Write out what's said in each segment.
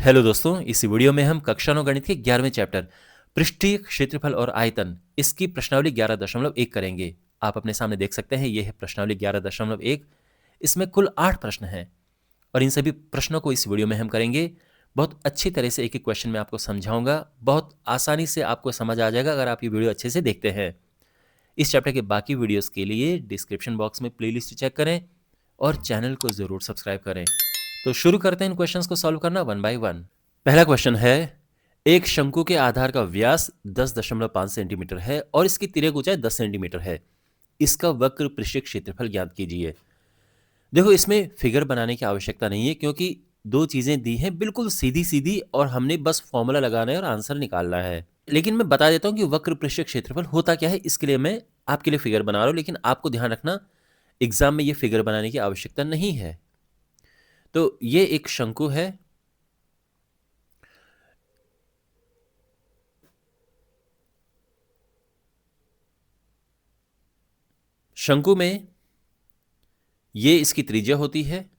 Hello दोस्तों, इस video में हम कक्षा 9 गणित के 11वें चैप्टर पृष्ठीय क्षेत्रफल और आयतन इसकी प्रश्नावली 11.1 करेंगे। आप अपने सामने देख सकते हैं, ये है प्रश्नावली 11.1। इसमें कुल 8 प्रश्न हैं और इन सभी प्रश्नों को इस वीडियो में हम करेंगे। बहुत अच्छी तरह से एक एक क्वेश्चन में आपको समझाऊंगा। बहुत आसानी से आपको समझ आ जाएगा अगर आप ये वीडियो अच्छे से देखते हैं। इस चैप्टर के बाकी वीडियोस के लिए डिस्क्रिप्शन बॉक्स में प्लेलिस्ट चेक करें और चैनल को ज़रूर सब्सक्राइब करें। तो शुरू करते हैं इन क्वेश्चंस को सॉल्व करना वन बाय वन। पहला क्वेश्चन है, एक शंकु के आधार का व्यास 10.5 सेंटीमीटर है और इसकी तिर्यक ऊंचाई 10 सेंटीमीटर है। इसका वक्र पृष्ठीय क्षेत्रफल ज्ञात कीजिए। देखो, इसमें फिगर बनाने की आवश्यकता नहीं है क्योंकि दो चीजें दी हैं बिल्कुल सीधी सीधी और हमने बस फॉर्मूला लगाना है और आंसर निकालना है। लेकिन मैं बता देता हूं कि वक्र पृष्ठीय क्षेत्रफल होता क्या है। इसके लिए मैं आपके लिए फिगर बना रहा हूं, लेकिन आपको ध्यान रखना एग्जाम में ये फिगर बनाने की आवश्यकता नहीं है। तो ये एक शंकु है। शंकु में ये इसकी त्रिज्या होती है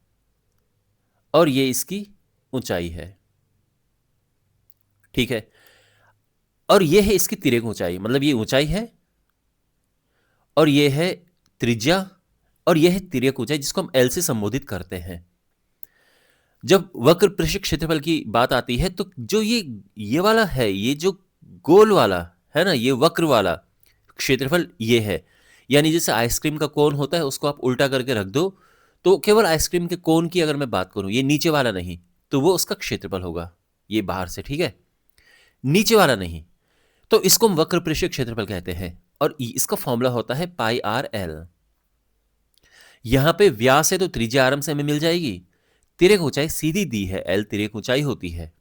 और ये इसकी ऊंचाई है, ठीक है। और ये है इसकी तिर्यक ऊंचाई, मतलब ये ऊंचाई है और ये है त्रिज्या और ये है तिर्यक ऊंचाई, जिसको हम एल से संबोधित करते हैं। जब वक्र पृष्ठीय क्षेत्रफल की बात आती है तो जो ये वाला है, ये जो गोल वाला है ना, ये वक्र वाला क्षेत्रफल ये है। यानी जैसे आइसक्रीम का कोन होता है, उसको आप उल्टा करके रख दो तो केवल आइसक्रीम के कोन की अगर मैं बात करूं, ये नीचे वाला नहीं, तो वो उसका क्षेत्रफल होगा, ये बाहर से, ठीक है, नीचे वाला नहीं। तो इसको हम वक्र पृष्ठीय क्षेत्रफल कहते हैं और इसका फॉर्मूला होता है पाई आर एल। यहां पे व्यास है तो त्रिज्या आराम से हमें मिल जाएगी। तिर्यक ऊंचाई सीधी दी है, एल तिर्यक ऊंचाई होती है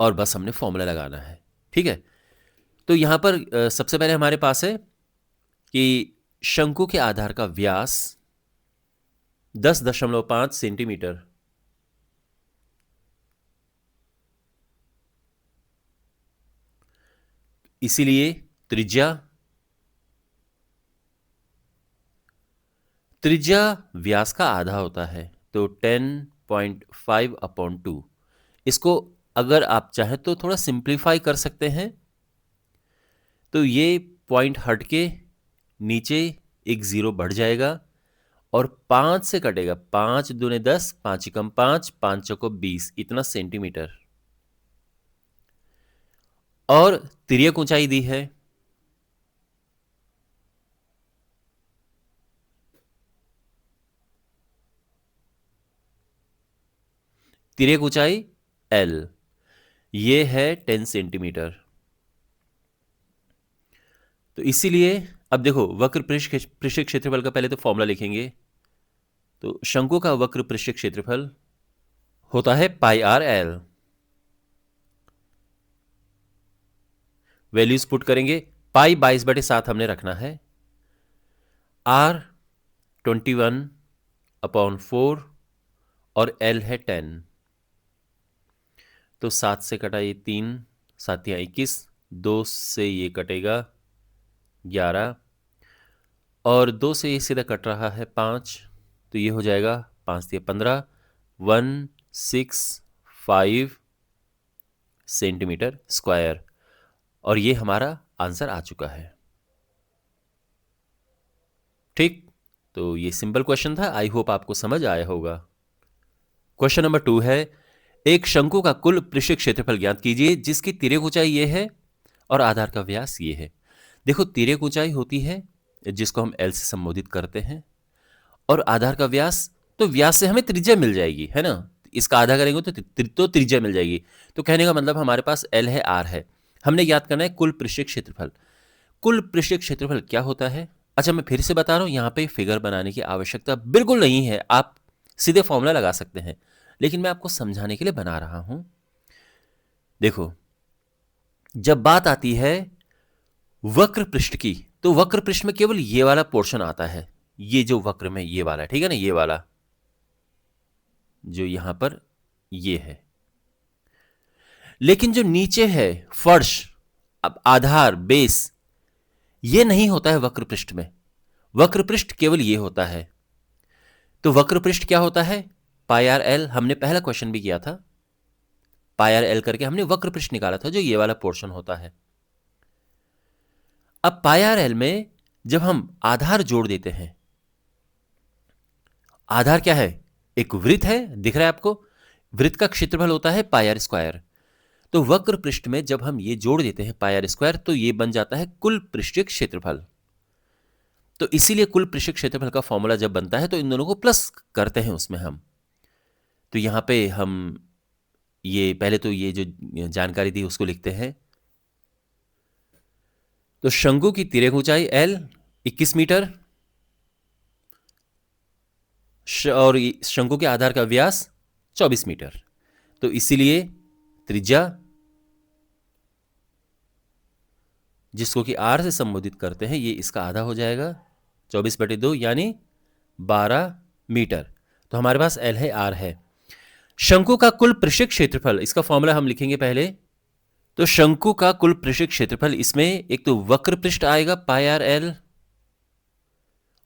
और बस हमने फॉर्मूला लगाना है, ठीक है। तो यहां पर सबसे पहले हमारे पास है कि शंकु के आधार का व्यास 10.5 सेंटीमीटर, इसीलिए त्रिज्या व्यास का आधा होता है, तो 10.5/2। इसको अगर आप चाहें तो थोड़ा सिंप्लीफाई कर सकते हैं। तो ये पॉइंट हट के नीचे एक जीरो बढ़ जाएगा और 5 से कटेगा। 5 दूने 10, 5 एकम 5, 5 चौको 20, इतना सेंटीमीटर। और तिर्यक ऊंचाई दी है तिर्यक ऊंचाई L, ये है 10 सेंटीमीटर। तो इसीलिए अब देखो, वक्र पृष्ठीय क्षेत्रफल का पहले तो फॉर्मूला लिखेंगे। तो शंकु का वक्र पृष्ठीय क्षेत्रफल होता है पाई आर एल। वैल्यूज पुट करेंगे। पाई 22/7 हमने रखना है, आर 21/4 और एल है 10। तो 7 से कटा ये 3, 7 या 21, 2 से ये कटेगा 11 और 2 से ये सीधा कट रहा है 5, तो ये हो जाएगा 5 या 15, 165 सेंटीमीटर स्क्वायर। और ये हमारा आंसर आ चुका है, ठीक। तो ये सिंपल क्वेश्चन था, आई होप आपको समझ आया होगा। क्वेश्चन नंबर 2 है, एक शंकु का कुल पृष्ठीय क्षेत्रफल ज्ञात कीजिए जिसकी तिर्यक ऊंचाई ये है और आधार का व्यास ये है। देखो, तिर्यक ऊंचाई होती है जिसको हम एल से संबोधित करते हैं और आधार का व्यास, तो व्यास से हमें त्रिज्या मिल जाएगी, है ना। इसका आधा करेंगे तो त्रिज्या मिल जाएगी। तो कहने का मतलब हमारे पास एल है, आर है। हमने याद करना है कुल पृष्ठीय क्षेत्रफल। कुल पृष्ठीय क्षेत्रफल क्या होता है? अच्छा, मैं फिर से बता रहा हूं, यहां पे फिगर बनाने की आवश्यकता बिल्कुल नहीं है, आप सीधे फॉर्मूला लगा सकते हैं, लेकिन मैं आपको समझाने के लिए बना रहा हूं। देखो, जब बात आती है वक्र पृष्ठ की, तो वक्र पृष्ठ में केवल ये वाला पोर्शन आता है, ये जो वक्र में ये वाला, ठीक है ना, ये वाला जो यहां पर ये है। लेकिन जो नीचे है फर्श, अब आधार, बेस, ये नहीं होता है वक्र पृष्ठ में। वक्र पृष्ठ केवल ये होता है। तो वक्र पृष्ठ क्या होता है? पाई आर एल। हमने पहला क्वेश्चन भी किया था, पाई आर एल करके हमने वक्र पृष्ठ निकाला था, जो ये वाला पोर्शन होता है। अब पाई आर एल में जब हम आधार जोड़ देते हैं, आधार क्या है? एक वृत्त है, दिख रहा है आपको? वृत्त का क्षेत्रफल होता है पाई आर स्क्वायर। तो वक्र पृष्ठ में जब हम ये जोड़ देते हैं पाई आर स्क्वायर, तो ये बन जाता है कुल पृष्ठीय क्षेत्रफल। तो इसीलिए कुल पृष्ठीय क्षेत्रफल का फॉर्मूला जब बनता है तो इन दोनों को प्लस करते हैं उसमें हम। तो यहां पे हम ये पहले तो ये जो जानकारी दी उसको लिखते हैं। तो शंकु की तिर्यक ऊंचाई L 21 मीटर और शंकु के आधार का व्यास 24 मीटर। तो इसीलिए त्रिज्या, जिसको कि R से संबोधित करते हैं, ये इसका आधा हो जाएगा 24/2 यानी 12 मीटर। तो हमारे पास L है, R है। शंकु का कुल पृष्ठीय क्षेत्रफल, इसका फॉर्मूला हम लिखेंगे पहले। तो शंकु का कुल पृष्ठीय क्षेत्रफल, इसमें एक तो वक्र पृष्ठ आएगा पाई आर एल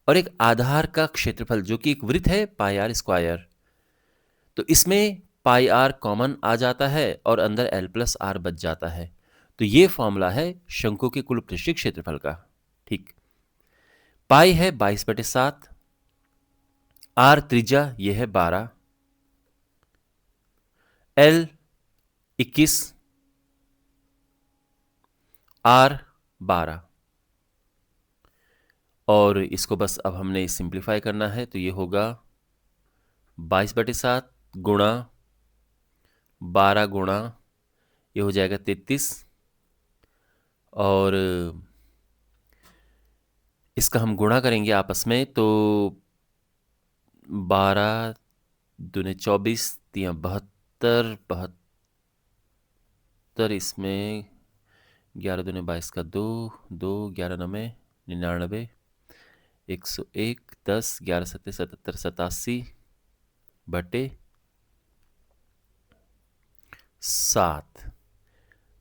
और एक आधार का क्षेत्रफल जो कि एक वृत्त है पाई आर स्क्वायर। तो इसमें पाई आर कॉमन आ जाता है और अंदर एल प्लस आर बच जाता है। तो ये फॉर्मूला है शंकु के कुल पृष्ठीय क्षेत्रफल का। ठीक, पाई है 22/7, आर त्रिज्या ये है 12, एल 21, आर 12। और इसको बस अब हमने सिंप्लीफाई करना है, तो ये होगा 22/7 गुणा 12 गुणा ये हो जाएगा 33, और इसका हम गुणा करेंगे आपस में तो 12 दूने 24 तिया 72, 72 इसमें 11 दूने 22 का 2, 2 11 9 99, 101, 10 11 7 77 87 बटे 7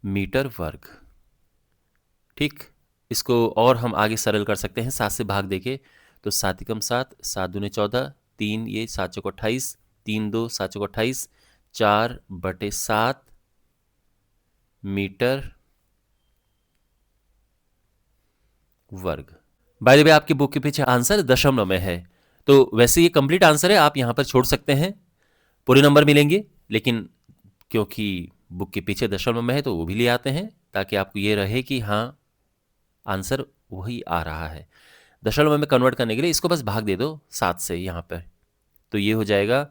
मीटर वर्ग। ठीक, इसको और हम आगे सरल कर सकते हैं 7 से भाग देके। तो 7 एकम 7, 7 दूने 14, 3 ये 7 चौक 28, 3 2 7 चौक 28, 4/7 मीटर वर्ग। बाय द वे आपकी बुक के पीछे आंसर दशमलव में है, तो वैसे ये कंप्लीट आंसर है, आप यहां पर छोड़ सकते हैं, पूरे नंबर मिलेंगे। लेकिन क्योंकि बुक के पीछे दशमलव में है तो वो भी ले आते हैं, ताकि आपको ये रहे कि हाँ आंसर वही आ रहा है। दशमलव में कन्वर्ट करने के लिए इसको बस भाग दे दो 7 से यहाँ पर, तो ये हो जाएगा,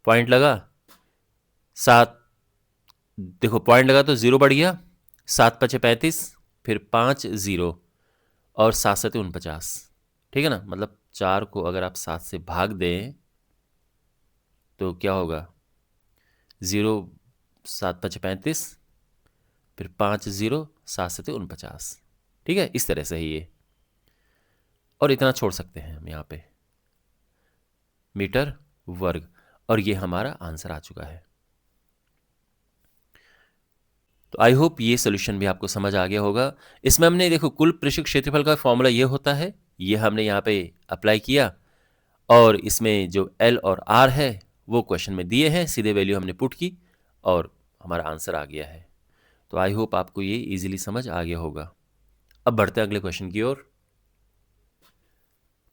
पॉइंट लगा 7, देखो पॉइंट लगा तो 0 बढ़ गया, 7 5 35, फिर 5 0 और 7 7 49। ठीक है ना, मतलब 4 को अगर आप 7 से भाग दें तो क्या होगा, 0 7 5 35, फिर 5 0 7 7 49। ठीक है, इस तरह से ही ये, और इतना छोड़ सकते हैं हम यहाँ पे मीटर वर्ग, और ये हमारा आंसर आ चुका है। तो आई होप ये सोल्यूशन भी आपको समझ आ गया होगा। इसमें हमने देखो कुल पृष्ठीय क्षेत्रफल का फॉर्मूला ये होता है, ये हमने यहाँ पे अप्लाई किया, और इसमें जो एल और आर है वो क्वेश्चन में दिए हैं, सीधे वैल्यू हमने पुट की और हमारा आंसर आ गया है। तो आई होप आपको ये इजीली समझ आ गया होगा। अब बढ़ते हैं अगले क्वेश्चन की ओर।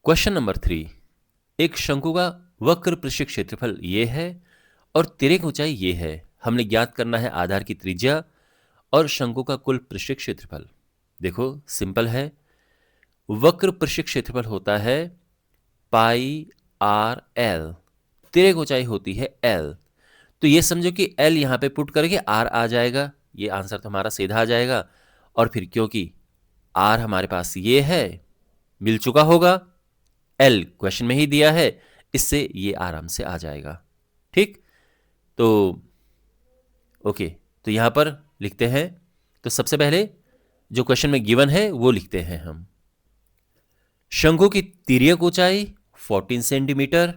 क्वेश्चन नंबर 3, एक शंकु का वक्र पृष्ठीय क्षेत्रफल ये है और तिर्यक ऊंचाई ये है। हमने ज्ञात करना है आधार की त्रिज्या और शंकु का कुल पृष्ठीय क्षेत्रफल। देखो सिंपल है, वक्र पृष्ठीय क्षेत्रफल होता है पाई आर एल, तिर्यक ऊंचाई होती है एल। तो ये समझो कि एल यहां पे पुट करके आर आ जाएगा, ये आंसर तो हमारा सीधा आ जाएगा। और फिर क्योंकि आर हमारे पास ये है, मिल चुका होगा, एल क्वेश्चन में ही दिया है, इससे ये आराम से आ जाएगा। ठीक, तो ओके, तो यहां पर लिखते हैं। तो सबसे पहले जो क्वेश्चन में गिवन है वो लिखते हैं हम। शंकु की तिर्यक ऊंचाई 14 सेंटीमीटर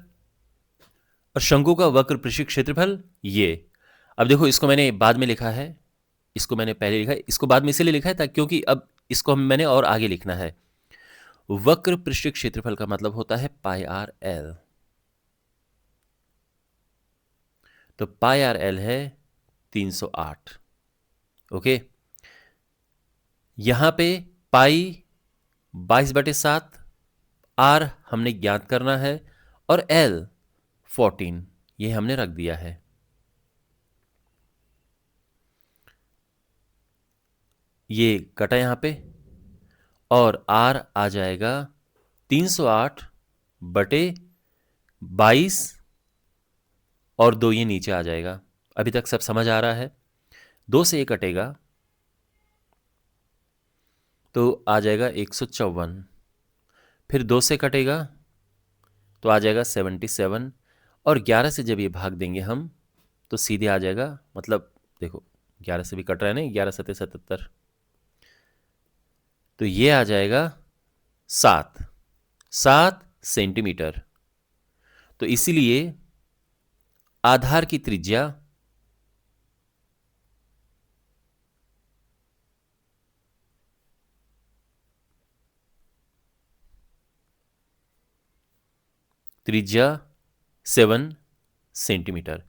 और शंकु का वक्र पृष्ठीय क्षेत्रफल ये। अब देखो इसको मैंने बाद में लिखा है, इसको मैंने पहले लिखा है, इसको बाद में इसलिए लिखा है ताकि, क्योंकि अब इसको मैंने और आगे लिखना है। वक्र पृष्ठीय क्षेत्रफल का मतलब होता है पाई आर एल। तो पाई आर एल है 308। ओके, यहां पे पाई 22/7, आर हमने ज्ञात करना है, और एल 14 ये हमने रख दिया है। ये कटा यहां पे, और आर आ जाएगा 308/22, और 2 ये नीचे आ जाएगा। अभी तक सब समझ आ रहा है? 2 से ये कटेगा तो आ जाएगा 154, फिर 2 से कटेगा तो आ जाएगा 77, और 11 से जब ये भाग देंगे हम तो सीधे आ जाएगा, मतलब देखो 11 से भी कट रहा है ना, 11 सत्ते 77, तो ये आ जाएगा 7 सेंटीमीटर। तो इसीलिए आधार की त्रिज्या त्रिज्या 7 सेंटीमीटर।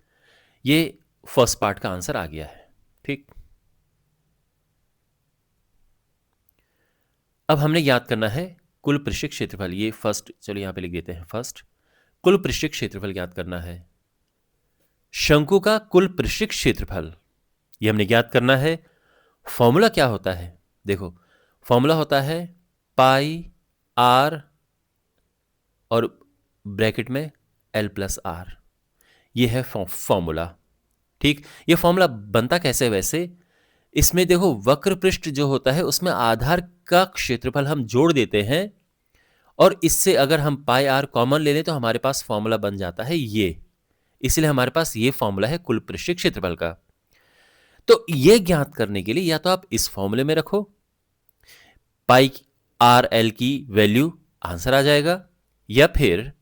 ये फर्स्ट पार्ट का आंसर आ गया है। ठीक, अब हमने याद करना है कुल पृष्ठीय क्षेत्रफल। ये फर्स्ट, चलो यहां पे लिख देते हैं फर्स्ट, कुल पृष्ठीय क्षेत्रफल ज्ञात करना है। शंकु का कुल पृष्ठीय क्षेत्रफल ये हमने ज्ञात करना है। फॉर्मूला क्या होता है? देखो, फॉर्मूला होता है पाई आर और ब्रैकेट में एल प्लस आर, ये है फॉर्मूला। ठीक, ये फॉर्मूला बनता कैसे? वैसे इसमें देखो, वक्र पृष्ठ जो होता है उसमें आधार का क्षेत्रफल हम जोड़ देते हैं, और इससे अगर हम पाई आर कॉमन ले लें तो हमारे पास फॉर्मूला बन जाता है ये। इसलिए हमारे पास ये फॉर्मूला है कुल पृष्ठीय क्षेत्रफल का। तो ये ज्ञात करने के लिए या तो आप इस फॉर्मूले में रखो, पाई आर एल की वैल्यू, आंसर आ जाएगा, या फिर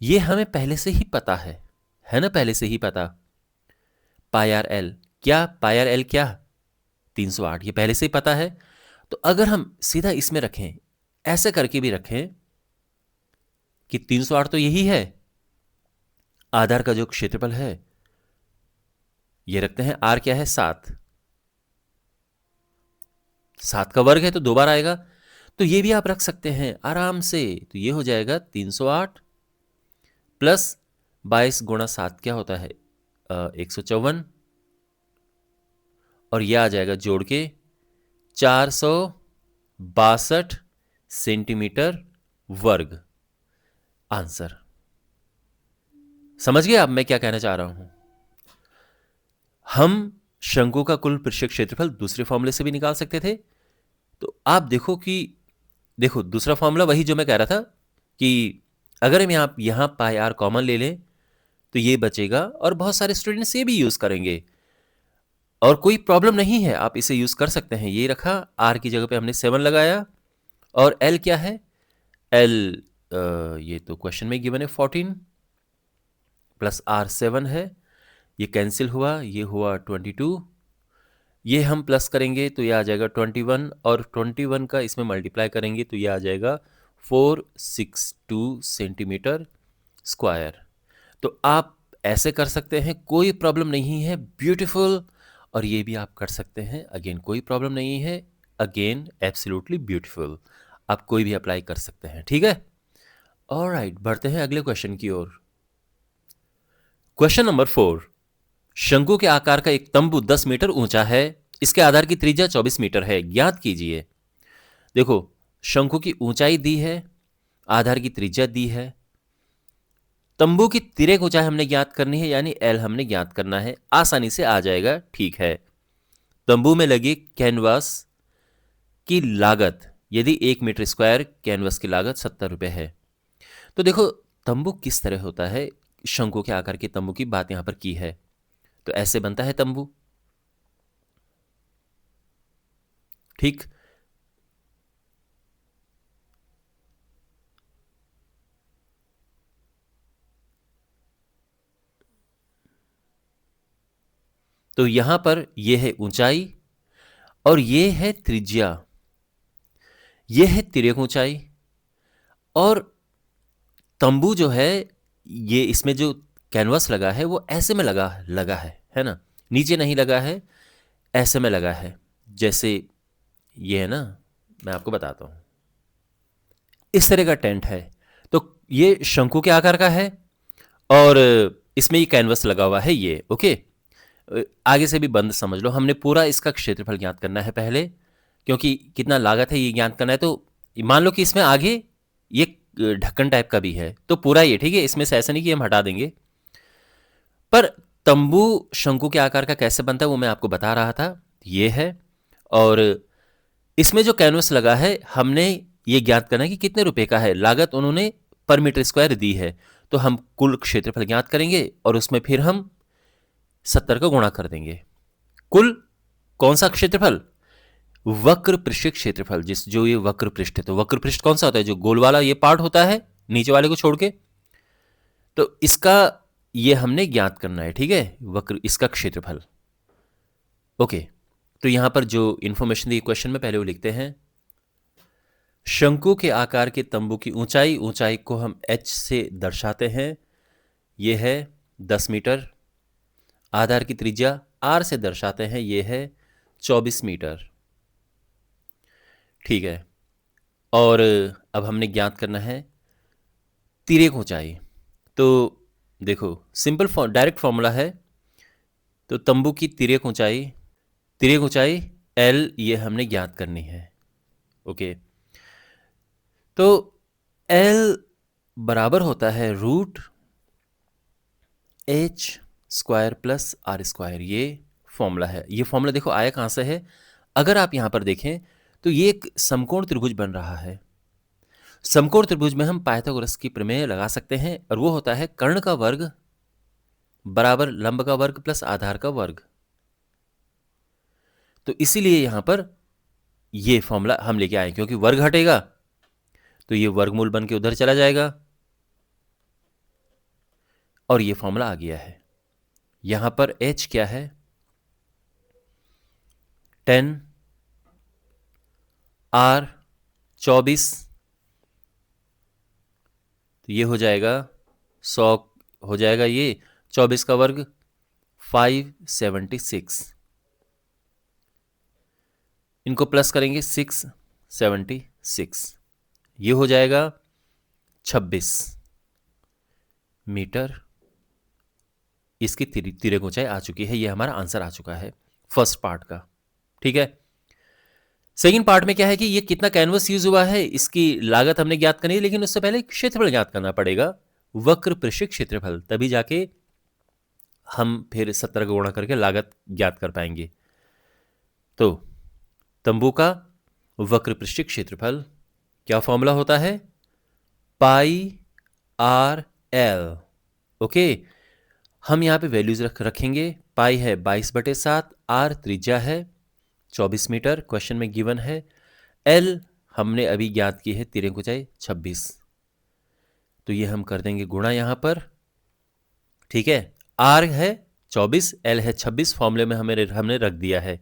ये हमें पहले से ही पता है ना, पहले से ही पता पाई आर एल क्या, पाई आर एल क्या 308, ये पहले से ही पता है। तो अगर हम सीधा इसमें रखें, ऐसे करके भी रखें कि 308 तो यही है, आधार का जो क्षेत्रफल है ये रखते हैं, आर क्या है 7, 7 का वर्ग है तो 2 बार आएगा, तो ये भी आप रख सकते हैं आराम से। तो ये हो जाएगा 308 प्लस 22 गुणा 7 क्या होता है 154, और यह आ जाएगा जोड़ के 462 सेंटीमीटर वर्ग। आंसर समझ गए आप मैं क्या कहना चाह रहा हूं? हम शंकु का कुल पृष्ठीय क्षेत्रफल दूसरे फॉर्मूले से भी निकाल सकते थे। तो आप देखो कि देखो, दूसरा फॉर्मूला वही जो मैं कह रहा था कि अगर हम यहां पाई आर कॉमन ले लें तो ये बचेगा, और बहुत सारे स्टूडेंट्स ये भी यूज करेंगे और कोई प्रॉब्लम नहीं है, आप इसे यूज कर सकते हैं। ये रखा, आर की जगह पे हमने 7 लगाया, और एल क्या है, एल ये तो क्वेश्चन में गिवन है 14 प्लस आर 7 है, ये कैंसिल हुआ, ये हुआ 22, ये हम प्लस करेंगे तो ये आ जाएगा 21, और 21 का इसमें मल्टीप्लाई करेंगे तो ये आ जाएगा 462 सेंटीमीटर स्क्वायर। तो आप ऐसे कर सकते हैं, कोई प्रॉब्लम नहीं है, ब्यूटीफुल। और ये भी आप कर सकते हैं, अगेन कोई प्रॉब्लम नहीं है, अगेन एब्सोल्युटली ब्यूटीफुल। आप कोई भी अप्लाई कर सकते हैं, ठीक है। ऑलराइट, बढ़ते हैं अगले क्वेश्चन की ओर। क्वेश्चन नंबर 4, शंकु के आकार का एक तंबू 10 मीटर ऊंचा है, इसके आधार की त्रिज्या 24 मीटर है, ज्ञात कीजिए। देखो, शंकु की ऊंचाई दी है, आधार की त्रिज्या दी है, तंबू की तिर्यक ऊंचाई हमने ज्ञात करनी है, यानी एल हमने ज्ञात करना है। आसानी से आ जाएगा, ठीक है। तंबू में लगी कैनवास की लागत, यदि 1 मीटर स्क्वायर कैनवास की लागत 70 रुपए है। तो देखो, तंबू किस तरह होता है, शंकु के आकार के तंबू की बात यहां पर की है, तो ऐसे बनता है तंबू। ठीक, तो यहां पर यह है ऊंचाई और यह है त्रिज्या, यह है तिर्यक ऊंचाई, और तंबू जो है, ये इसमें जो कैनवास लगा है वो ऐसे में लगा लगा है ना, नीचे नहीं लगा है, ऐसे में लगा है। जैसे ये है ना, मैं आपको बताता हूँ, इस तरह का टेंट है। तो ये शंकु के आकार का है और इसमें ये कैनवस लगा हुआ है ये, ओके। आगे से भी बंद समझ लो, हमने पूरा इसका क्षेत्रफल ज्ञात करना है पहले, क्योंकि कितना लागत है ये ज्ञात करना है। तो मान लो कि इसमें आगे ये ढक्कन टाइप का भी है, तो पूरा ये, ठीक है, इसमें से ऐसा नहीं कि हम हटा देंगे। पर तंबू शंकु के आकार का कैसे बनता है वो मैं आपको बता रहा था, ये है। और इसमें जो कैनवस लगा है, हमने ये ज्ञात करना है कि कितने रुपए का है। लागत उन्होंने पर मीटर स्क्वायर दी है, तो हम कुल क्षेत्रफल ज्ञात करेंगे और उसमें फिर हम 70 का गुणा कर देंगे। कुल कौन सा क्षेत्रफल? वक्र पृष्ठ क्षेत्रफल। जिस जो ये वक्र पृष्ठ है, तो वक्र पृष्ठ कौन सा होता है? जो गोल वाला ये पार्ट होता है नीचे वाले को छोड़ के, तो इसका ये हमने ज्ञात करना है, ठीक है, वक्र इसका क्षेत्रफल। ओके, तो यहां पर जो इंफॉर्मेशन दी क्वेश्चन में पहले वो लिखते हैं। शंकु के आकार के तंबू की ऊंचाई, ऊंचाई को हम h से दर्शाते हैं, ये है 10 मीटर। आधार की त्रिज्या r से दर्शाते हैं, ये है 24 मीटर, ठीक है। और अब हमने ज्ञात करना है तिर्यक ऊंचाई। तो देखो, सिंपल डायरेक्ट फॉर्मूला है। तो तंबू की तिर्यक ऊंचाई, l ये हमने ज्ञात करनी है, ओके। तो l बराबर होता है √h² प्लस r²। ये फॉर्मूला है। ये फॉर्मूला देखो आया कहां से है? अगर आप यहां पर देखें तो ये एक समकोण त्रिभुज बन रहा है। समकोण त्रिभुज में हम पाइथागोरस की प्रमेय लगा सकते हैं, और वो होता है कर्ण का वर्ग बराबर लंब का वर्ग प्लस आधार का वर्ग। तो इसीलिए यहां पर ये फॉर्मूला हम लेके आए, क्योंकि वर्ग हटेगा तो ये वर्गमूल बन के उधर चला जाएगा, और ये फॉर्मूला आ गया है। यहां पर h क्या है? 10 r 24, तो ये हो जाएगा 100, हो जाएगा ये 24 का वर्ग 576। इनको प्लस करेंगे 676, ये हो जाएगा 26 मीटर। इसकी तिर्यक ऊंचाई आ चुकी है। ये हमारा आंसर आ चुका है फर्स्ट पार्ट का, ठीक है। सेकंड पार्ट में क्या है कि ये कितना कैनवस यूज हुआ है, इसकी लागत हमने ज्ञात करनी है, लेकिन उससे पहले क्षेत्रफल ज्ञात करना पड़ेगा, वक्र पृष्ठ क्षेत्रफल, तभी जाके हम फिर 70 का गुणा करके लागत ज्ञात कर पाएंगे। तो तंबू का वक्र पृष्ठ क्षेत्रफल क्या फॉर्मूला होता है? पाई आर एल, ओके। हम यहां पे वैल्यूज रखेंगे। पाई है 22/7, आर त्रिज्या है 24 मीटर, क्वेश्चन में गिवन है। एल हमने अभी ज्ञात की है तिर्यक ऊंचाई 26, तो ये हम कर देंगे गुणा यहां पर, ठीक है। आर है 24, एल है 26, फॉर्मूले में हमने रख दिया है।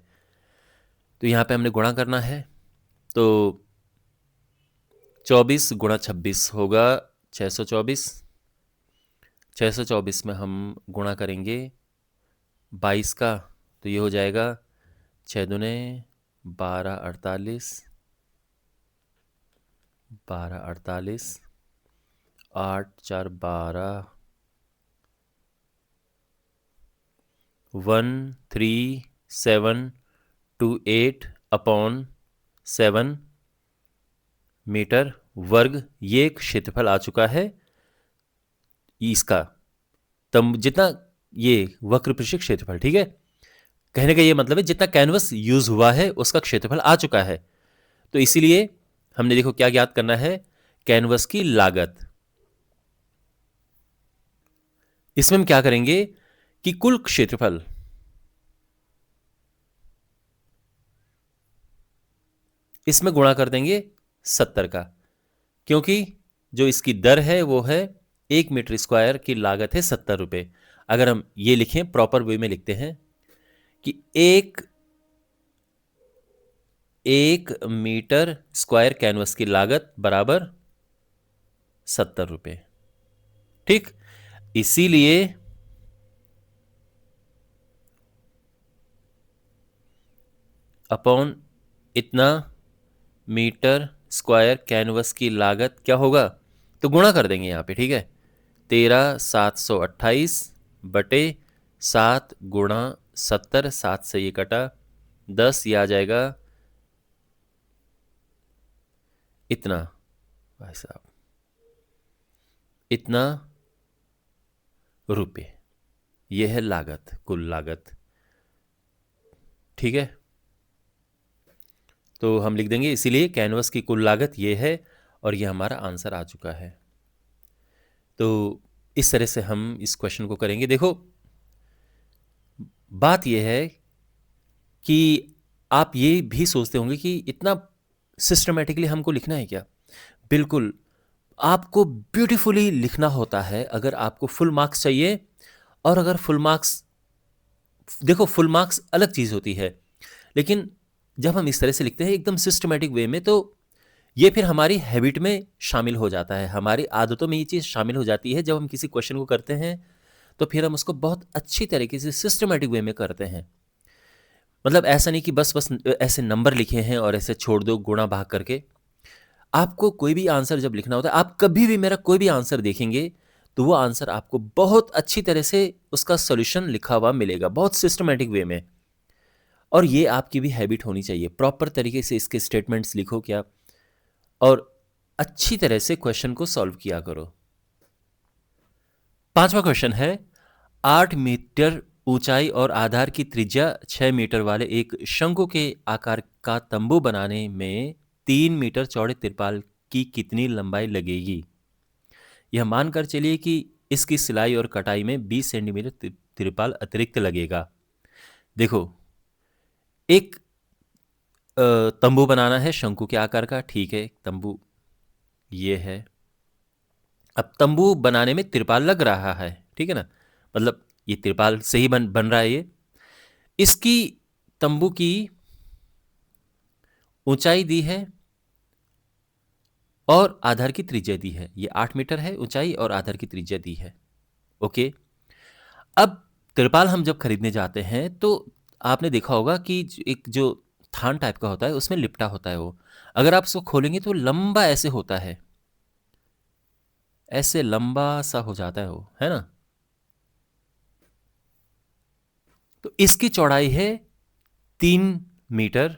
तो यहां पे हमने गुणा करना है, तो 24 गुणा 26 होगा 624। 624 में हम गुणा करेंगे 22 का, तो ये हो जाएगा 6 दूने 12, 48, 12, 48, 8, 4, 12, 13,728/7 मीटर वर्ग। ये क्षेत्रफल आ चुका है इसका, तब जितना ये वक्र पृष्ठ क्षेत्रफल, ठीक है। कहने का ये मतलब है जितना कैनवस यूज हुआ है उसका क्षेत्रफल आ चुका है। तो इसीलिए हमने देखो क्या ज्ञात करना है? कैनवस की लागत। इसमें हम क्या करेंगे कि कुल क्षेत्रफल, इसमें गुणा कर देंगे 70 का, क्योंकि जो इसकी दर है वो है 1 मीटर स्क्वायर की लागत है 70 रुपए। अगर हम ये लिखें, प्रॉपर वे में लिखते हैं कि 1 मीटर स्क्वायर कैनवस की लागत बराबर 70 रुपए, ठीक। इसीलिए अपॉन इतना मीटर स्क्वायर कैनवस की लागत क्या होगा, तो गुणा कर देंगे यहाँ पे, ठीक है। 13,728 बटे 7 गुणा 70, 7 से ये कटा 10, ये आ जाएगा इतना, भाई साहब इतना रुपये, ये है लागत, कुल लागत, ठीक है। तो हम लिख देंगे, इसीलिए कैनवस की कुल लागत ये है और ये हमारा आंसर आ चुका है। तो इस तरह से हम इस क्वेश्चन को करेंगे। देखो बात यह है कि आप ये भी सोचते होंगे कि इतना सिस्टमेटिकली हमको लिखना है क्या। बिल्कुल, आपको ब्यूटीफुली लिखना होता है अगर आपको फुल मार्क्स चाहिए। और अगर फुल मार्क्स, देखो फुल मार्क्स अलग चीज़ होती है, लेकिन जब हम इस तरह से लिखते हैं एकदम सिस्टमेटिक वे में, तो ये फिर हमारी हैबिट में शामिल हो जाता है, हमारी आदतों में ये चीज़ शामिल हो जाती है। जब हम किसी क्वेश्चन को करते हैं तो फिर हम उसको बहुत अच्छी तरीके से सिस्टमेटिक वे में करते हैं। मतलब ऐसा नहीं कि बस ऐसे नंबर लिखे हैं और ऐसे छोड़ दो गुणा भाग करके। आपको कोई भी आंसर जब लिखना होता है, आप कभी भी मेरा कोई भी आंसर देखेंगे तो वो आंसर आपको बहुत अच्छी तरह से उसका सॉल्यूशन लिखा हुआ मिलेगा, बहुत सिस्टमेटिक वे में। और ये आपकी भी हैबिट होनी चाहिए, प्रॉपर तरीके से इसके स्टेटमेंट्स लिखो क्या, और अच्छी तरह से क्वेश्चन को सॉल्व किया करो। 5वां क्वेश्चन है, 8 मीटर ऊंचाई और आधार की त्रिज्या 6 मीटर वाले एक शंकु के आकार का तंबू बनाने में 3 मीटर चौड़े तिरपाल की कितनी लंबाई लगेगी। यह मानकर चलिए कि इसकी सिलाई और कटाई में 20 सेंटीमीटर तिरपाल अतिरिक्त लगेगा। देखो, एक तंबू बनाना है शंकु के आकार का, ठीक है, तंबू ये है। अब तंबू बनाने में तिरपाल लग रहा है, ठीक है ना, मतलब ये तिरपाल से ही बन रहा है ये। इसकी तंबू की ऊंचाई दी है और आधार की त्रिज्या दी है, ये 8 मीटर है ऊंचाई और आधार की त्रिज्या दी है, ओके। अब तिरपाल हम जब खरीदने जाते हैं तो आपने देखा होगा कि एक जो थान टाइप का होता है उसमें लिपटा होता है वो, अगर आप उसको खोलेंगे तो लंबा ऐसे होता है, ऐसे लंबा सा हो जाता है वो, है ना। तो इसकी चौड़ाई है 3 मीटर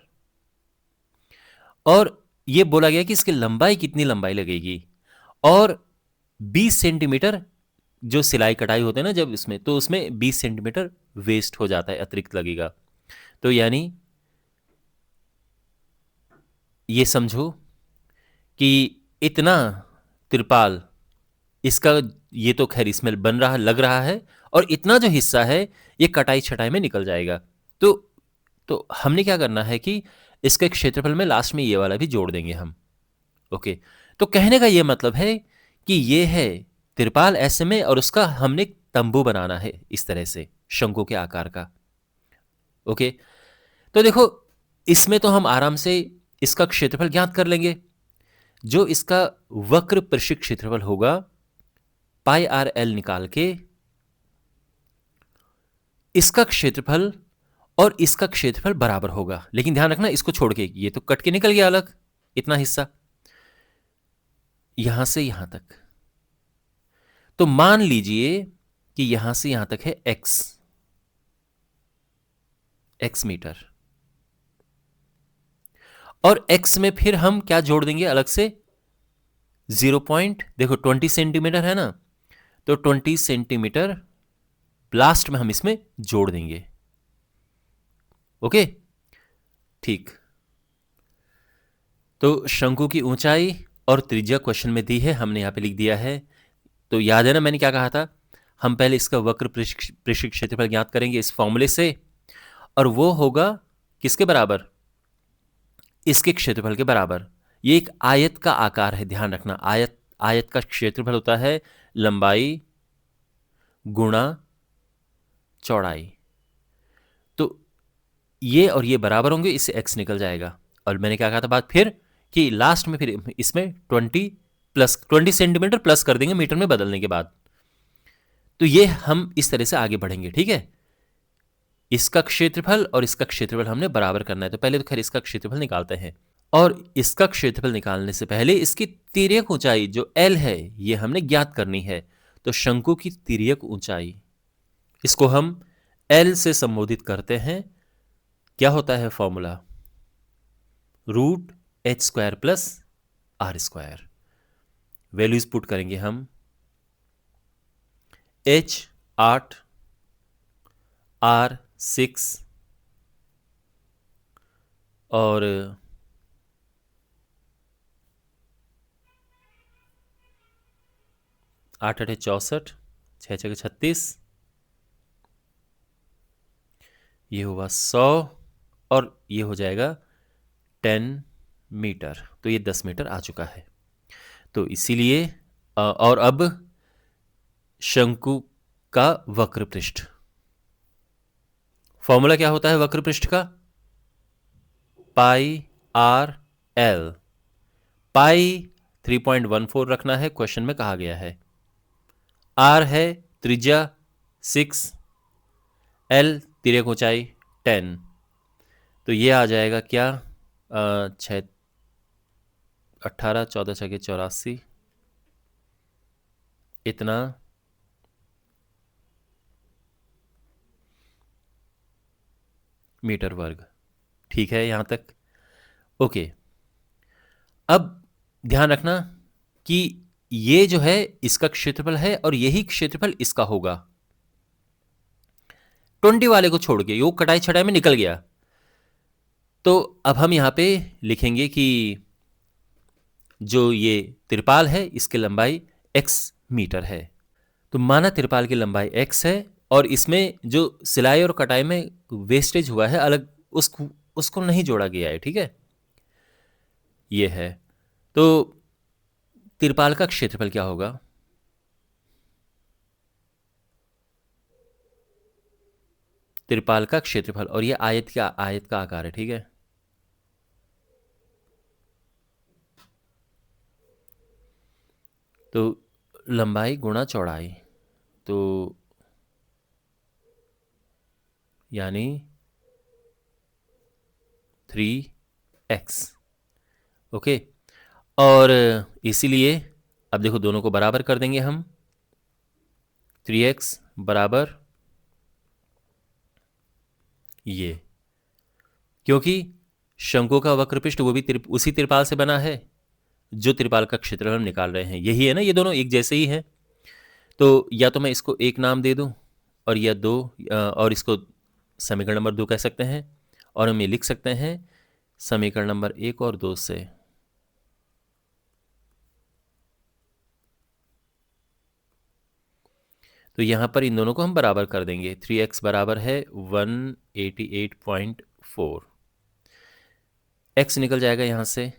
और ये बोला गया कि इसकी लंबाई कितनी लंबाई लगेगी, और 20 सेंटीमीटर जो सिलाई कटाई होते हैं ना जब इसमें, तो उसमें 20 सेंटीमीटर वेस्ट हो जाता है, अतिरिक्त लगेगा। तो यानी ये समझो कि इतना तिरपाल, इसका ये तो खैर इसमें बन रहा लग रहा है, और इतना जो हिस्सा है ये कटाई छटाई में निकल जाएगा। तो हमने क्या करना है कि इसके क्षेत्रफल में लास्ट में ये वाला भी जोड़ देंगे हम, ओके। तो कहने का ये मतलब है कि ये है तिरपाल ऐसे में, और उसका हमने तंबू बनाना है इस तरह से शंकु के आकार का, ओके। तो देखो इसमें तो हम आराम से इसका क्षेत्रफल ज्ञात कर लेंगे। जो इसका वक्र प्रशिक क्षेत्रफल होगा, पाई आर एल निकाल के इसका क्षेत्रफल और इसका क्षेत्रफल बराबर होगा। लेकिन ध्यान रखना, इसको छोड़ के ये तो कट के निकल गया अलग, इतना हिस्सा यहां से यहां तक। तो मान लीजिए कि यहां से यहां तक है x मीटर, और x में फिर हम क्या जोड़ देंगे अलग से, देखो 20 सेंटीमीटर है ना, तो 20 सेंटीमीटर लास्ट में हम इसमें जोड़ देंगे, ओके, ठीक। तो शंकु की ऊंचाई और त्रिज्या क्वेश्चन में दी है, हमने यहां पे लिख दिया है। तो याद है ना मैंने क्या कहा था, हम पहले इसका वक्र प्रशिक क्षेत्रफल ज्ञात करेंगे इस फॉर्मूले से, और वो होगा किसके बराबर, इसके क्षेत्रफल के बराबर। ये एक आयत का आकार है, ध्यान रखना, आयत का क्षेत्रफल होता है लंबाई गुणा चौड़ाई। तो ये और ये बराबर होंगे, इससे x निकल जाएगा। और मैंने क्या कहा था बात फिर, कि लास्ट में फिर इसमें 20 सेंटीमीटर प्लस कर देंगे मीटर में बदलने के बाद। तो ये हम इस तरह से आगे बढ़ेंगे, ठीक है। इसका क्षेत्रफल और इसका क्षेत्रफल हमने बराबर करना है। तो पहले तो खैर इसका क्षेत्रफल निकालते हैं, और इसका क्षेत्रफल निकालने से पहले इसकी तिर्यक ऊंचाई जो L है ये हमने ज्ञात करनी है। तो शंकु की तिर्यक ऊंचाई, इसको हम L से संबोधित करते हैं। क्या होता है formula? √h² plus r²। Values put करेंगे हम, h 8, r 6 और 8 8 64, 6 6 36, ये हुआ 100 और ये हो जाएगा 10 मीटर। तो ये 10 मीटर आ चुका है। तो इसीलिए और अब शंकु का वक्र पृष्ठ, फॉर्मूला क्या होता है वक्र पृष्ठ का? Pi are l. पाई 3.14 रखना है, क्वेश्चन में कहा गया है। आर है त्रिज्या 6, एल तिर्यक ऊंचाई 10। तो ये आ जाएगा क्या? 6 18 14 6 84, इतना मीटर वर्ग। ठीक है यहां तक? ओके। अब ध्यान रखना कि ये जो है इसका क्षेत्रफल है और यही क्षेत्रफल इसका होगा। 20 वाले को छोड़ के योग कटाई छटाई में निकल गया। तो अब हम यहां पे लिखेंगे कि जो ये तिरपाल है इसकी लंबाई x मीटर है। तो माना तिरपाल की लंबाई x है और इसमें जो सिलाई और कटाई में वेस्टेज हुआ है अलग, उसको नहीं जोड़ा गया है। ठीक है, ये है। तो तिरपाल का क्षेत्रफल क्या होगा? तिरपाल का क्षेत्रफल, और ये आयत का आकार है। ठीक है, तो लंबाई गुणा चौड़ाई, तो यानी 3x। ओके, और इसीलिए अब देखो दोनों को बराबर कर देंगे हम। 3x बराबर ये, क्योंकि शंकु का वक्र पृष्ठ वो भी उसी तिरपाल से बना है जो तिरपाल का क्षेत्रफल हम निकाल रहे हैं। यही है ना, ये दोनों एक जैसे ही हैं। तो या तो मैं इसको एक नाम दे दूं और या दो, और इसको समीकरण नंबर 2 कह सकते हैं, और हम ये लिख सकते हैं समीकरण नंबर 1 और 2 से। तो यहां पर इन दोनों को हम बराबर कर देंगे। 3x बराबर है 188.4, x निकल जाएगा यहां से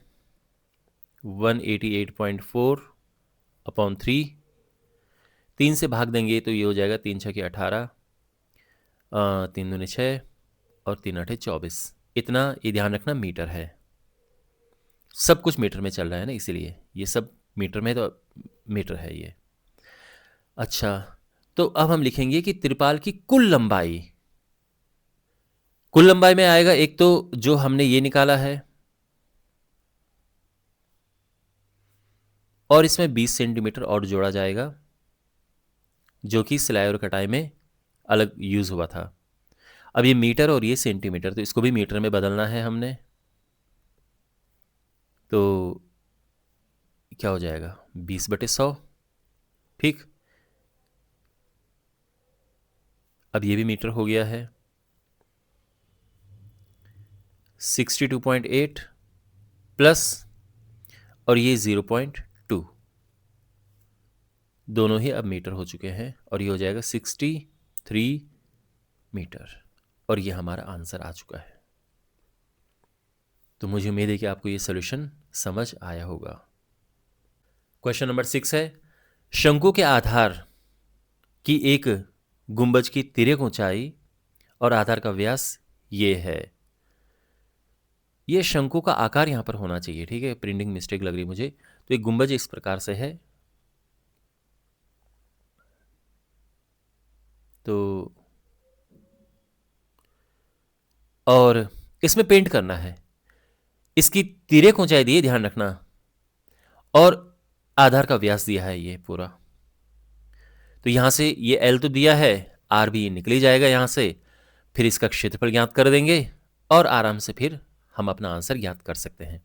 188.4 अपॉन 3, 3 से भाग देंगे तो ये हो जाएगा 3 6 18, 3 दूनी 6 और 3 8 24। इतना ये ध्यान रखना मीटर है, सब कुछ मीटर में चल रहा है ना, इसीलिए ये सब मीटर में, तो मीटर है ये। अच्छा, तो अब हम लिखेंगे कि तिरपाल की कुल लंबाई, कुल लंबाई में आएगा एक तो जो हमने ये निकाला है, और इसमें 20 सेंटीमीटर और जोड़ा जाएगा जो कि सिलाई और कटाई में अलग यूज हुआ था। अब ये मीटर और ये सेंटीमीटर, तो इसको भी मीटर में बदलना है हमने। तो क्या हो जाएगा? 20/100। ठीक, अब ये भी मीटर हो गया है। 62.8 प्लस और ये 0.2, दोनों ही अब मीटर हो चुके हैं, और ये हो जाएगा 63 मीटर, और ये हमारा आंसर आ चुका है। तो मुझे उम्मीद है कि आपको ये सोल्यूशन समझ आया होगा। क्वेश्चन नंबर 6 है, शंकु के आधार की एक गुंबज की तिर्यक ऊंचाई और आधार का व्यास ये है। ये शंकु का आकार यहां पर होना चाहिए। ठीक है, प्रिंटिंग मिस्टेक लग रही मुझे। तो एक गुंबज इस प्रकार से है, तो और इसमें पेंट करना है। इसकी तिर्यक ऊंचाई दी है, ध्यान रखना, और आधार का व्यास दिया है ये पूरा। तो यहां से ये एल तो दिया है, आर भी निकल ही जाएगा यहां से। फिर इसका क्षेत्रफल ज्ञात कर देंगे और आराम से फिर हम अपना आंसर ज्ञात कर सकते हैं।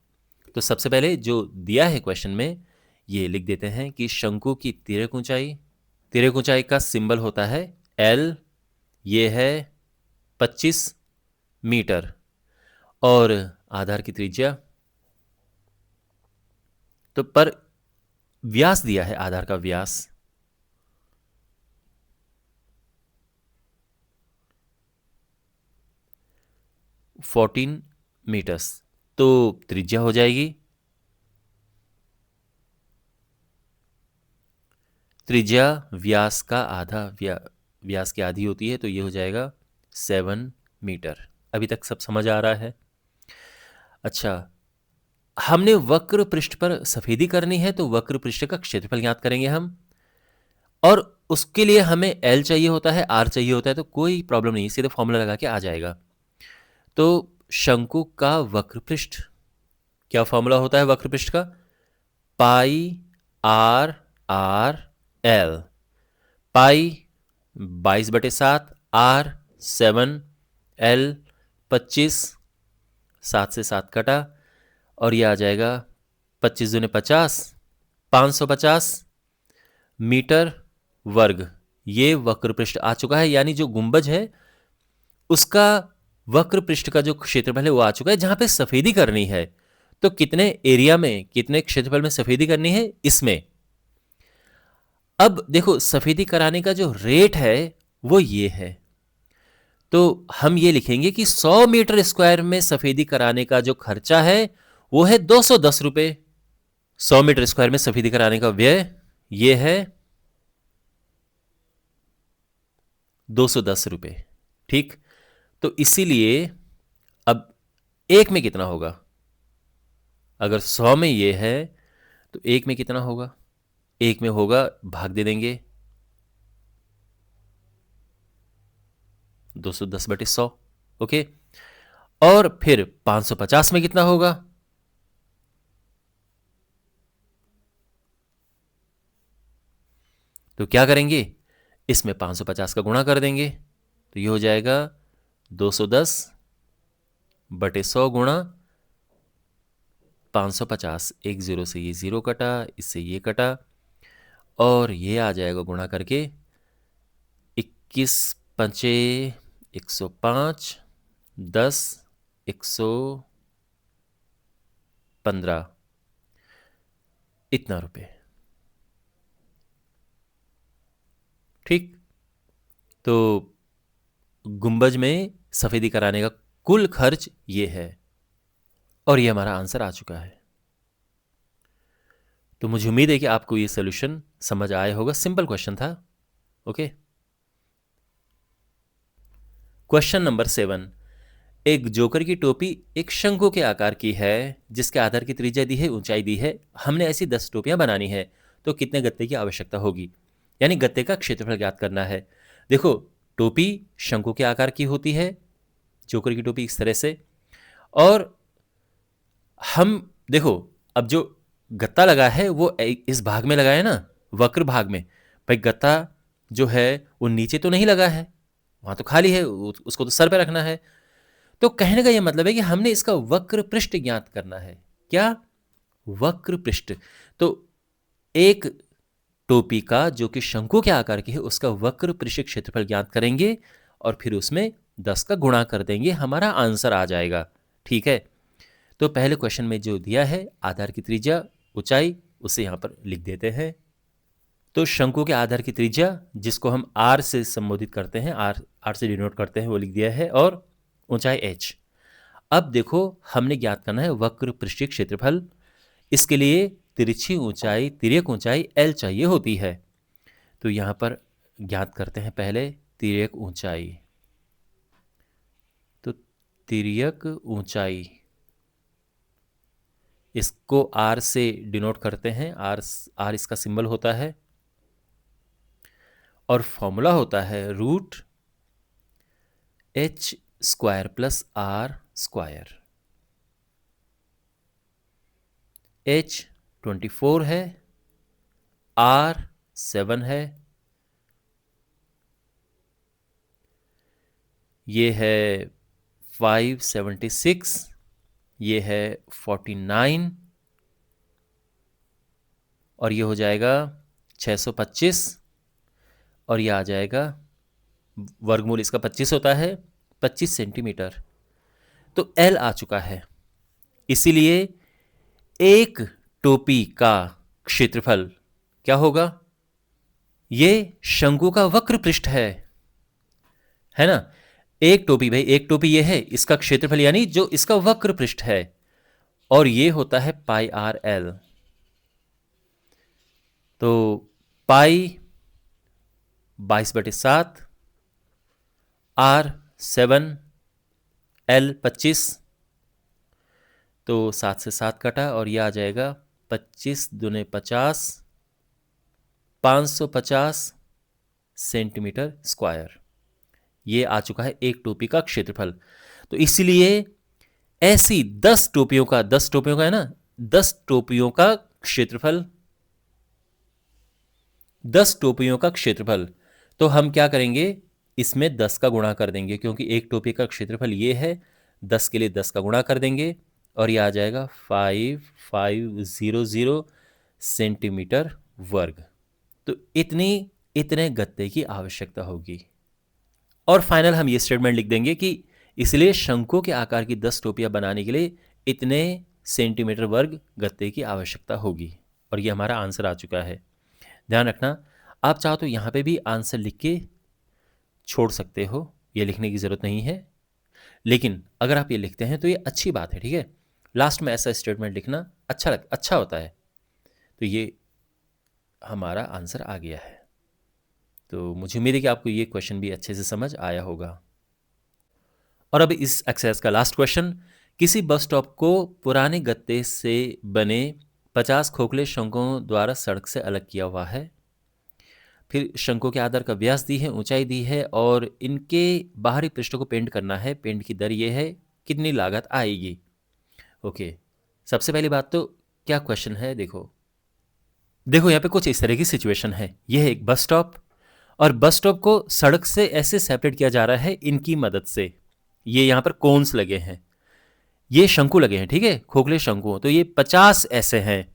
तो सबसे पहले जो दिया है क्वेश्चन में, ये लिख देते हैं कि शंकु की तिर्यक ऊंचाई का सिंबल होता है एल, ये है 25 मीटर, और आधार की त्रिज्या, तो पर व्यास दिया है, आधार का व्यास 14 मीटर्स, तो त्रिज्या हो जाएगी, त्रिज्या व्यास का आधा, व्यास की आधी होती है, तो ये हो जाएगा 7 मीटर। अभी तक सब समझ आ रहा है? अच्छा, हमने वक्र पृष्ठ पर सफेदी करनी है, तो वक्र पृष्ठ का क्षेत्रफल ज्ञात करेंगे हम, और उसके लिए हमें एल चाहिए होता है, आर चाहिए होता है, तो कोई प्रॉब्लम नहीं, सीधे फॉर्मूला लगा के आ जाएगा। तो शंकु का वक्र पृष्ठ, क्या फॉर्मूला होता है वक्र पृष्ठ का? Pi r r l. Pi 22/7, r 7, l 25, 7 से 7 कटा, और ये आ जाएगा 25 दूने 50, 550 मीटर वर्ग। ये वक्र पृष्ठ आ चुका है, यानी जो गुंबज है उसका वक्र पृष्ठ का जो क्षेत्रफल है वो आ चुका है। जहां पे सफेदी करनी है, तो कितने एरिया में, कितने क्षेत्रफल में सफेदी करनी है, इसमें। अब देखो, सफेदी कराने का जो रेट है वो ये है, तो हम ये लिखेंगे कि 100 मीटर स्क्वायर में सफेदी कराने का जो खर्चा है वो है 210 रुपए। 100 मीटर स्क्वायर में सफेदी कराने का व्यय ये है 210 रुपए, ठीक। तो इसीलिए अब एक में कितना होगा? अगर 100 में ये है तो एक में कितना होगा? एक में होगा, भाग दे देंगे 210/100, ओके। और फिर 550 में कितना होगा? तो क्या करेंगे, इसमें 550 का गुणा कर देंगे, तो ये हो जाएगा 210/100 गुणा 550। एक जीरो से ये जीरो कटा, इससे ये कटा, और ये आ जाएगा गुणा करके 21 पंचे 105, 10 115, इतना रुपए, ठीक। तो गुंबज में सफेदी कराने का कुल खर्च ये है, और ये हमारा आंसर आ चुका है। तो मुझे उम्मीद है कि आपको ये सोल्यूशन समझ आया होगा, सिंपल क्वेश्चन था, ओके। क्वेश्चन नंबर 7, एक जोकर की टोपी एक शंकु के आकार की है, जिसके आधार की त्रिज्या दी है, ऊंचाई दी है। हमने ऐसी 10 टोपियां बनानी है, तो कितने गत्ते की आवश्यकता होगी? यानी गत्ते का क्षेत्रफल ज्ञात करना है। देखो, टोपी शंकु के आकार की होती है, जोकर की टोपी इस तरह से, और हम देखो, अब जो गत्ता लगा है वो इस भाग में लगा है ना, वक्र भाग में। भाई गत्ता जो है वो नीचे तो नहीं लगा है, वहां तो खाली है, उसको तो सर पे रखना है। तो कहने का यह मतलब है कि हमने इसका वक्र पृष्ठ ज्ञात करना है। क्या? वक्र पृष्ठ। तो एक टोपी का जो कि शंकु के आकार की है, उसका वक्र पृष्ठ क्षेत्रफल ज्ञात करेंगे, और फिर उसमें 10 का गुणा कर देंगे, हमारा आंसर आ जाएगा, ठीक है। तो पहले क्वेश्चन में जो दिया है आधार की त्रिज्या, ऊंचाई, उसे यहां पर लिख देते हैं। तो शंकु के आधार की त्रिज्या, जिसको हम आर से संबोधित करते हैं, आर से डिनोट करते हैं, वो लिख दिया है, और ऊंचाई h। अब देखो, हमने ज्ञात करना है वक्र पृष्ठीय क्षेत्रफल। इसके लिए तिरछी ऊंचाई, तिर्यक ऊंचाई l चाहिए होती है। तो यहां पर ज्ञात करते हैं पहले तिर्यक ऊंचाई। तो तिर्यक ऊंचाई, इसको r से डिनोट करते हैं, r इसका सिंबल होता है, और फॉर्मूला होता है √h square plus r square. H 24 है, R 7 है, ये है 576, ये है 49 और ये हो जाएगा 625 और ये आ जाएगा, वर्गमूल इसका 25 होता है, 25 सेंटीमीटर। तो L आ चुका है। इसीलिए एक टोपी का क्षेत्रफल क्या होगा? ये शंकु का वक्र पृष्ठ है ना। एक टोपी, भाई एक टोपी ये है, इसका क्षेत्रफल यानी जो इसका वक्र पृष्ठ है, और ये होता है पाई आर एल। तो पाई 22/7, आर 7, एल 25, तो 7 से 7 कटा और यह आ जाएगा 25 दूने 50, 550 सेंटीमीटर स्क्वायर। ये आ चुका है एक टोपी का क्षेत्रफल। तो इसलिए ऐसी 10 टोपियों का है ना, 10 टोपियों का क्षेत्रफल, 10 टोपियों का क्षेत्रफल। तो हम क्या करेंगे, इसमें 10 का गुणा कर देंगे, क्योंकि एक टोपी का क्षेत्रफल ये है, 10 के लिए 10 का गुणा कर देंगे और ये आ जाएगा 5500 सेंटीमीटर वर्ग। तो इतने गत्ते की आवश्यकता होगी। और फाइनल हम ये स्टेटमेंट लिख देंगे कि इसलिए शंकु के आकार की 10 टोपियां बनाने के लिए इतने सेंटीमीटर वर्ग गत्ते की आवश्यकता होगी। और ये हमारा आंसर आ चुका है। ध्यान रखना, आप चाहो तो यहाँ पे भी आंसर लिख के छोड़ सकते हो, ये लिखने की ज़रूरत नहीं है, लेकिन अगर आप ये लिखते हैं तो ये अच्छी बात है, ठीक है। लास्ट में ऐसा स्टेटमेंट लिखना अच्छा होता है। तो ये हमारा आंसर आ गया है। तो मुझे उम्मीद है कि आपको ये क्वेश्चन भी अच्छे से समझ आया होगा। और अब इस एक्सरसाइज का लास्ट क्वेश्चन, किसी बस स्टॉप को पुराने गत्ते से बने 50 खोखले शंकुओं द्वारा सड़क से अलग किया हुआ है। फिर शंकु के आधार का व्यास दी है, ऊंचाई दी है और इनके बाहरी पृष्ठों को पेंट करना है। पेंट की दर ये है, कितनी लागत आएगी? ओके, सबसे पहली बात तो क्या क्वेश्चन है, देखो यहाँ पे कुछ इस तरह की सिचुएशन है। यह है एक बस स्टॉप और बस स्टॉप को सड़क से ऐसे सेपरेट किया जा रहा है इनकी मदद से। ये यहाँ पर कोन्स लगे हैं, ये शंकु लगे हैं, ठीक है, खोखले शंकु। तो ये 50 ऐसे हैं,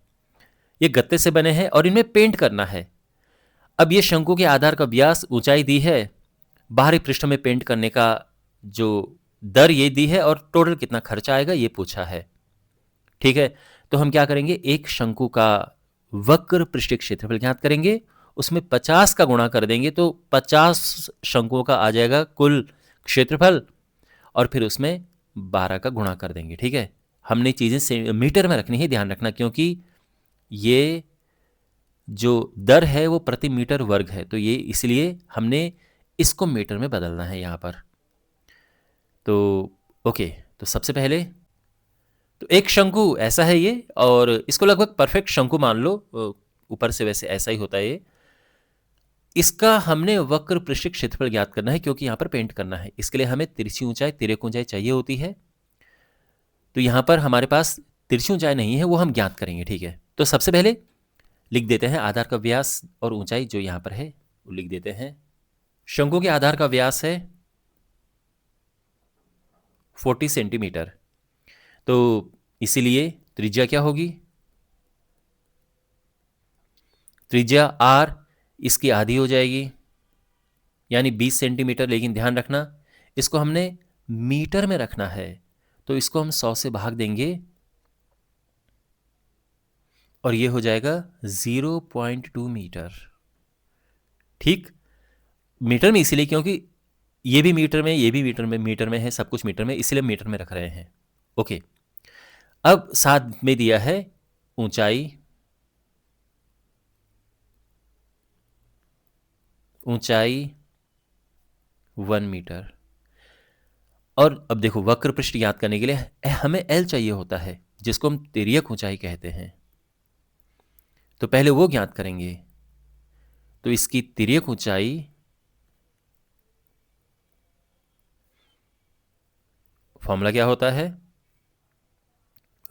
ये गत्ते से बने हैं और इनमें पेंट करना है। अब ये शंकु के आधार का व्यास, ऊंचाई दी है, बाहरी पृष्ठ में पेंट करने का जो दर ये दी है और टोटल कितना खर्चा आएगा ये पूछा है, ठीक है। तो हम क्या करेंगे, एक शंकु का वक्र पृष्ठीय क्षेत्रफल ज्ञात करेंगे, उसमें 50 का गुणा कर देंगे तो 50 शंकुओं का आ जाएगा कुल क्षेत्रफल, और फिर उसमें 12 का गुणा कर देंगे, ठीक है। हमने चीज़ें मीटर में रखनी है, ध्यान रखना, क्योंकि ये जो दर है वो प्रति मीटर वर्ग है, तो ये इसलिए हमने इसको मीटर में बदलना है यहाँ पर। तो ओके, तो सबसे पहले तो एक शंकु ऐसा है ये, और इसको लगभग परफेक्ट शंकु मान लो, ऊपर से वैसे ऐसा ही होता है ये। इसका हमने वक्र पृष्ठीय क्षेत्रफल ज्ञात करना है, क्योंकि यहाँ पर पेंट करना है। इसके लिए हमें तिरछी ऊंचाई, तिर्यक ऊंचाई चाहिए होती है। तो यहाँ पर हमारे पास तिरछी ऊंचाई नहीं है, वो हम ज्ञात करेंगे, ठीक है। तो सबसे पहले लिख देते हैं आधार का व्यास और ऊंचाई जो यहाँ पर है वो लिख देते हैं। शंकु के आधार का व्यास है 40 सेंटीमीटर, तो इसीलिए त्रिज्या क्या होगी, त्रिज्या r इसकी आधी हो जाएगी, यानी 20 सेंटीमीटर। लेकिन ध्यान रखना, इसको हमने मीटर में रखना है, तो इसको हम 100 से भाग देंगे और ये हो जाएगा 0.2 मीटर, ठीक। मीटर में इसीलिए क्योंकि ये भी मीटर में, ये भी मीटर में है, सब कुछ मीटर में, इसलिए मीटर में रख रहे हैं। ओके, अब साथ में दिया है ऊंचाई, ऊंचाई 1 मीटर। और अब देखो, वक्र पृष्ठ ज्ञात करने के लिए हमें L चाहिए होता है, जिसको हम तिर्यक ऊंचाई कहते हैं। तो पहले वो ज्ञात करेंगे। तो इसकी तिर्यक ऊंचाई फॉर्मूला क्या होता है?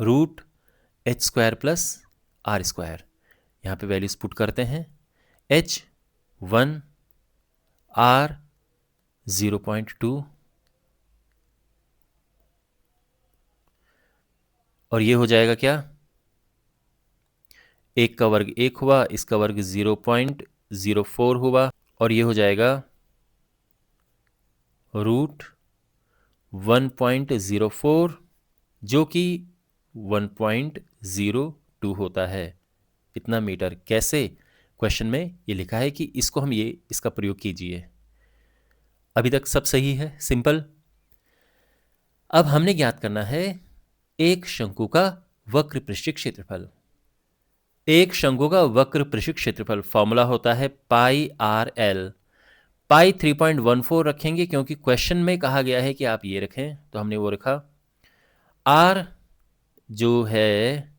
Root h square plus r square. यहाँ पे वैल्यूज पुट करते हैं। एच 1, आर 0.2 और ये हो जाएगा क्या? 1 का वर्ग 1 हुआ, इसका वर्ग 0.04 हुआ और ये हो जाएगा रूट 1.04 जो कि 1.02 होता है। इतना मीटर। कैसे? क्वेश्चन में ये लिखा है कि इसको हम इसका प्रयोग कीजिए। अभी तक सब सही है, सिंपल। अब हमने ज्ञात करना है एक शंकु का वक्र पृष्ठीय क्षेत्रफल। एक शंकु का वक्र पृष्ठीय क्षेत्रफल फॉर्मूला होता है पाई आर एल। पाई 3.14 रखेंगे क्योंकि क्वेश्चन में कहा गया है कि आप ये रखें, तो हमने वो रखा। आर जो है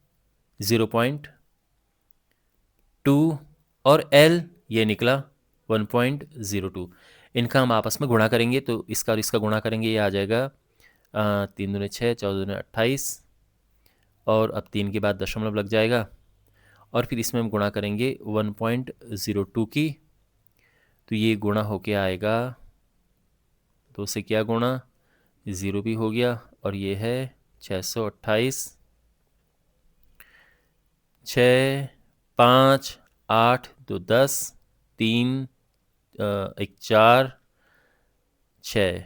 0.2 और एल ये निकला 1.02। इनका हम आपस में गुणा करेंगे, तो इसका और इसका गुणा करेंगे, ये आ जाएगा 3 दूने 6, 14 दूने 28 और अब 3 के बाद दशमलव लग जाएगा और फिर इसमें हम गुणा करेंगे 1.02 की, तो ये गुणा होके आएगा 2 से क्या गुणा, 0 भी हो गया और ये है 628, 6, 5, 8, 2, 10, 3, 1, 4, 6,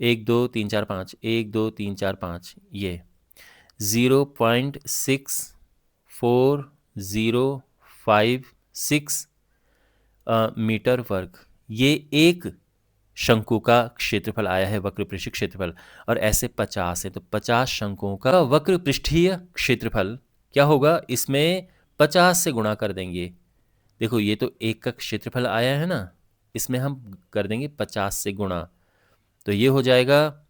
1, 2, 3, 4, 5, 1, 2, 3, 4, 5, ये 0.6405 मीटर वर्ग। ये एक शंकु का क्षेत्रफल आया है, वक्र पृष्ठीय क्षेत्रफल। और ऐसे 50 है, तो 50 शंकुओं का वक्र पृष्ठीय क्षेत्रफल क्या होगा? इसमें 50 से गुणा कर देंगे। देखो ये तो एक का क्षेत्रफल आया है ना, इसमें हम कर देंगे 50 से गुणा, तो ये हो जाएगा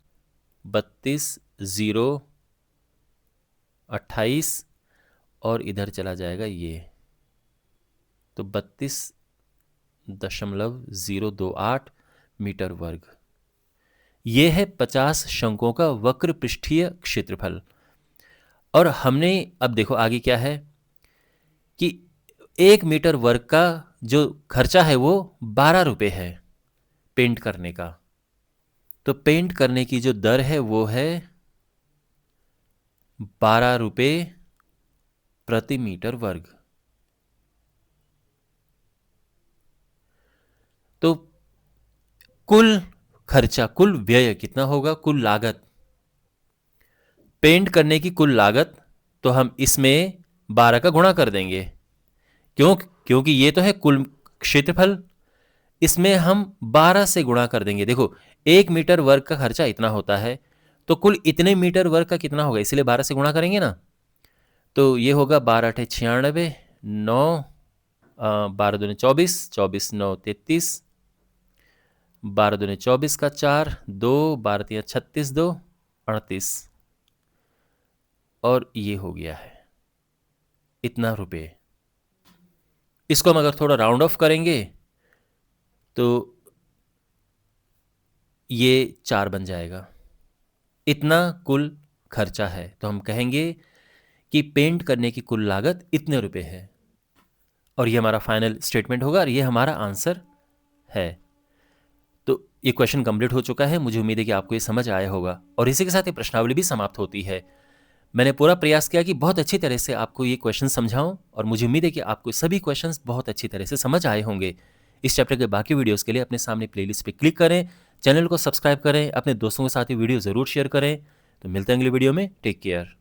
32,028 और इधर चला जाएगा ये, तो 32.028 मीटर वर्ग। ये है 50 शंकुओं का वक्र पृष्ठीय क्षेत्रफल। और हमने अब देखो आगे क्या है कि 1 मीटर वर्ग का जो खर्चा है वो 12 रुपये है पेंट करने का। तो पेंट करने की जो दर है वो है 12 रुपये प्रति मीटर वर्ग। तो कुल खर्चा, कुल व्यय कितना होगा? कुल लागत, पेंट करने की कुल लागत, तो हम इसमें 12 का गुणा कर देंगे। क्योंकि ये तो है कुल क्षेत्रफल, इसमें हम 12 से गुणा कर देंगे। देखो 1 मीटर वर्ग का खर्चा इतना होता है, तो कुल इतने मीटर वर्ग का कितना होगा, इसलिए 12 से गुणा करेंगे ना, तो ये होगा 12 × 8 = 96, 9, 12 दूने 24, 24 9 33, 12 दूने 24 का 4, 2, 12 3 36, 2 38 और ये हो गया है इतना रुपये। इसको हम अगर थोड़ा राउंड ऑफ करेंगे तो ये 4 बन जाएगा। इतना कुल खर्चा है, तो हम कहेंगे कि पेंट करने की कुल लागत इतने रुपए है और ये हमारा फाइनल स्टेटमेंट होगा और ये हमारा आंसर है। तो ये क्वेश्चन कंप्लीट हो चुका है। मुझे उम्मीद है कि आपको ये समझ आया होगा और इसी के साथ ये प्रश्नावली भी समाप्त होती है। मैंने पूरा प्रयास किया कि बहुत अच्छी तरह से आपको ये क्वेश्चन समझाऊं और मुझे उम्मीद है कि आपको सभी क्वेश्चंस बहुत अच्छी तरह से समझ आए होंगे। इस चैप्टर के बाकी वीडियोस के लिए अपने सामने प्लेलिस्ट पे क्लिक करें, चैनल को सब्सक्राइब करें, अपने दोस्तों के साथ ये वीडियो ज़रूर शेयर करें। तो मिलते हैं अगले वीडियो में। Take care.